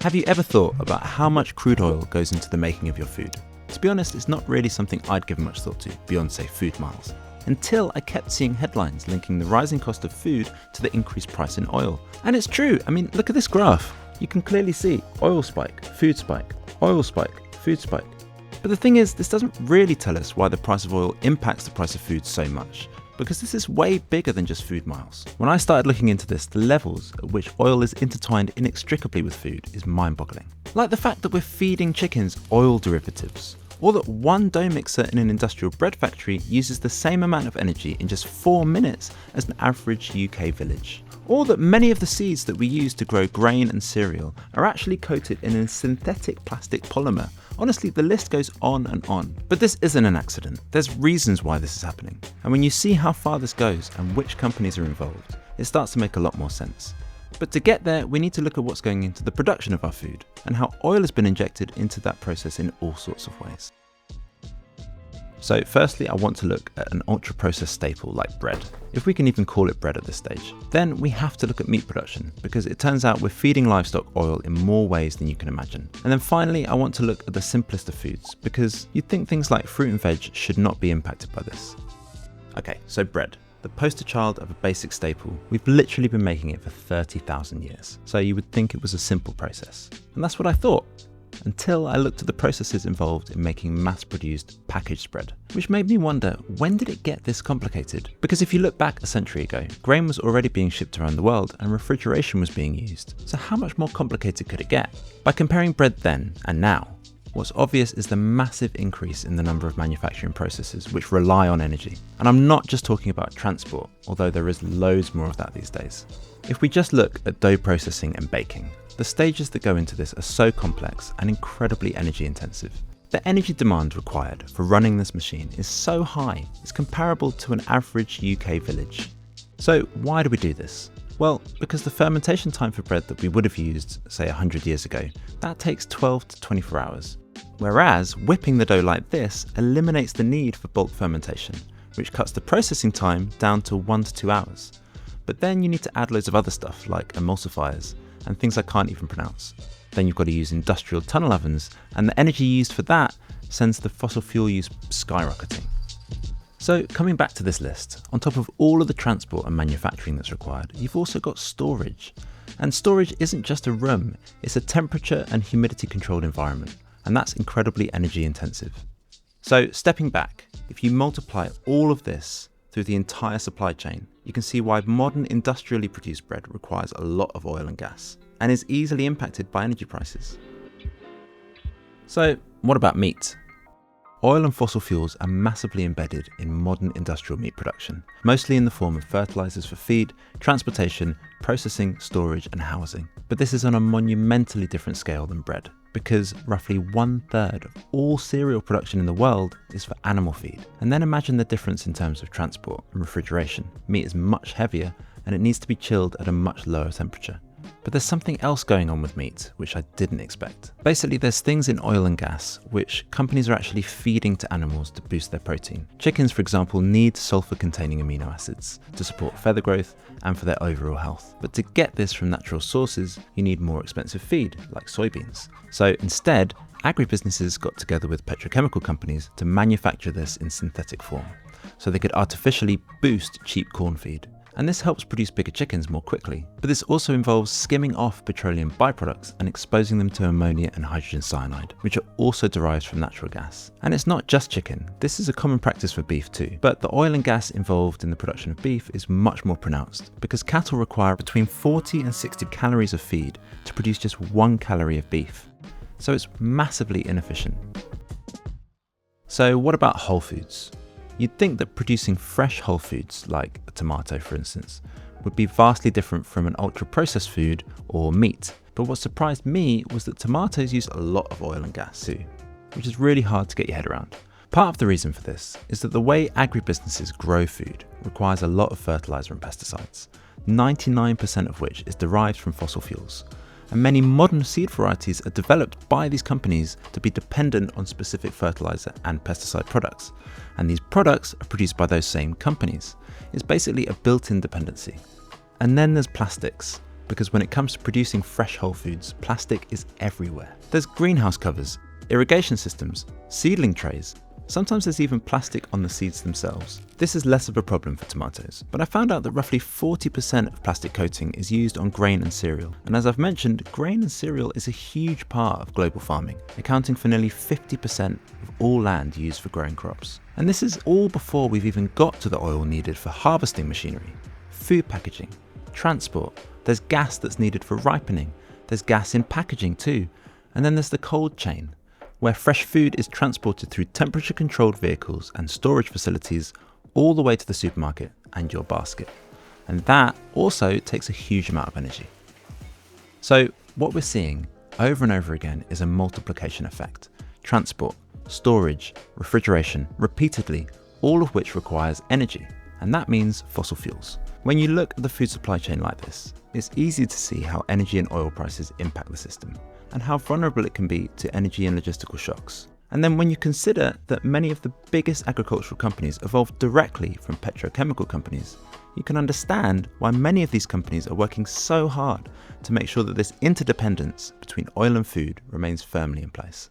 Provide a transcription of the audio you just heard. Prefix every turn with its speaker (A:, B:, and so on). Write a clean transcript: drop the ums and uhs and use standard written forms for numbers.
A: Have you ever thought about how much crude oil goes into the making of your food? To be honest, it's not really something I'd given much thought to, beyond say food miles, until I kept seeing headlines linking the rising cost of food to the increased price in oil. And it's true, look at this graph. You can clearly see oil spike, food spike, oil spike, food spike. But the thing is, this doesn't really tell us why the price of oil impacts the price of food so much, because this is way bigger than just food miles. When I started looking into this, the levels at which oil is intertwined inextricably with food is mind-boggling. Like the fact that we're feeding chickens oil derivatives, or that one dough mixer in an industrial bread factory uses the same amount of energy in just 4 minutes as an average UK village. Or that many of the seeds that we use to grow grain and cereal are actually coated in a synthetic plastic polymer. Honestly, the list goes on and on. But this isn't an accident. There's reasons why this is happening. And when you see how far this goes and which companies are involved, it starts to make a lot more sense. But to get there, we need to look at what's going into the production of our food and how oil has been injected into that process in all sorts of ways. So firstly, I want to look at an ultra-processed staple like bread, if we can even call it bread at this stage. Then we have to look at meat production, because it turns out we're feeding livestock oil in more ways than you can imagine. And then finally, I want to look at the simplest of foods, because you'd think things like fruit and veg should not be impacted by this. Okay, so bread. The poster child of a basic staple, we've literally been making it for 30,000 years. So you would think it was a simple process. And that's what I thought, until I looked at the processes involved in making mass-produced packaged bread, which made me wonder, when did it get this complicated? Because if you look back a century ago, grain was already being shipped around the world and refrigeration was being used. So how much more complicated could it get? By comparing bread then and now, what's obvious is the massive increase in the number of manufacturing processes which rely on energy. And I'm not just talking about transport, although there is loads more of that these days. If we just look at dough processing and baking, the stages that go into this are so complex and incredibly energy intensive. The energy demand required for running this machine is so high, it's comparable to an average UK village. So why do we do this? Well, because the fermentation time for bread that we would have used, say 100 years ago, that takes 12 to 24 hours. Whereas whipping the dough like this eliminates the need for bulk fermentation, which cuts the processing time down to 1 to 2 hours. But then you need to add loads of other stuff like emulsifiers and things I can't even pronounce. Then you've got to use industrial tunnel ovens, and the energy used for that sends the fossil fuel use skyrocketing. So coming back to this list, on top of all of the transport and manufacturing that's required, you've also got storage. And storage isn't just a room, it's a temperature and humidity controlled environment, and that's incredibly energy intensive. So stepping back, if you multiply all of this through the entire supply chain, you can see why modern industrially produced bread requires a lot of oil and gas, and is easily impacted by energy prices. So what about meat? Oil and fossil fuels are massively embedded in modern industrial meat production, mostly in the form of fertilizers for feed, transportation, processing, storage and housing. But this is on a monumentally different scale than bread, because roughly 1/3 of all cereal production in the world is for animal feed. And then imagine the difference in terms of transport and refrigeration. Meat is much heavier and it needs to be chilled at a much lower temperature. But there's something else going on with meat, which I didn't expect. Basically, there's things in oil and gas which companies are actually feeding to animals to boost their protein. Chickens, for example, need sulfur-containing amino acids to support feather growth and for their overall health. But to get this from natural sources, you need more expensive feed, like soybeans. So instead, agribusinesses got together with petrochemical companies to manufacture this in synthetic form, so they could artificially boost cheap corn feed. And this helps produce bigger chickens more quickly. But this also involves skimming off petroleum byproducts and exposing them to ammonia and hydrogen cyanide, which are also derived from natural gas. And it's not just chicken, this is a common practice for beef too. But the oil and gas involved in the production of beef is much more pronounced, because cattle require between 40 and 60 calories of feed to produce just 1 calorie of beef. So it's massively inefficient. So what about whole foods? You'd think that producing fresh whole foods, like a tomato for instance, would be vastly different from an ultra-processed food or meat. But what surprised me was that tomatoes use a lot of oil and gas too, which is really hard to get your head around. Part of the reason for this is that the way agribusinesses grow food requires a lot of fertiliser and pesticides, 99% of which is derived from fossil fuels. And many modern seed varieties are developed by these companies to be dependent on specific fertiliser and pesticide products. And these products are produced by those same companies. It's basically a built-in dependency. And then there's plastics. because when it comes to producing fresh whole foods, plastic is everywhere. There's greenhouse covers, irrigation systems, seedling trays. Sometimes there's even plastic on the seeds themselves. This is less of a problem for tomatoes, but I found out that roughly 40% of plastic coating is used on grain and cereal. And as I've mentioned, grain and cereal is a huge part of global farming, accounting for nearly 50% of all land used for growing crops. And this is all before we've even got to the oil needed for harvesting machinery, food packaging, transport. There's gas that's needed for ripening. There's gas in packaging too. And then there's the cold chain, where fresh food is transported through temperature-controlled vehicles and storage facilities all the way to the supermarket and your basket. And that also takes a huge amount of energy. So what we're seeing over and over again is a multiplication effect. Transport, storage, refrigeration, repeatedly, all of which requires energy. And that means fossil fuels. When you look at the food supply chain like this, it's easy to see how energy and oil prices impact the system, and how vulnerable it can be to energy and logistical shocks. And then when you consider that many of the biggest agricultural companies evolved directly from petrochemical companies, you can understand why many of these companies are working so hard to make sure that this interdependence between oil and food remains firmly in place.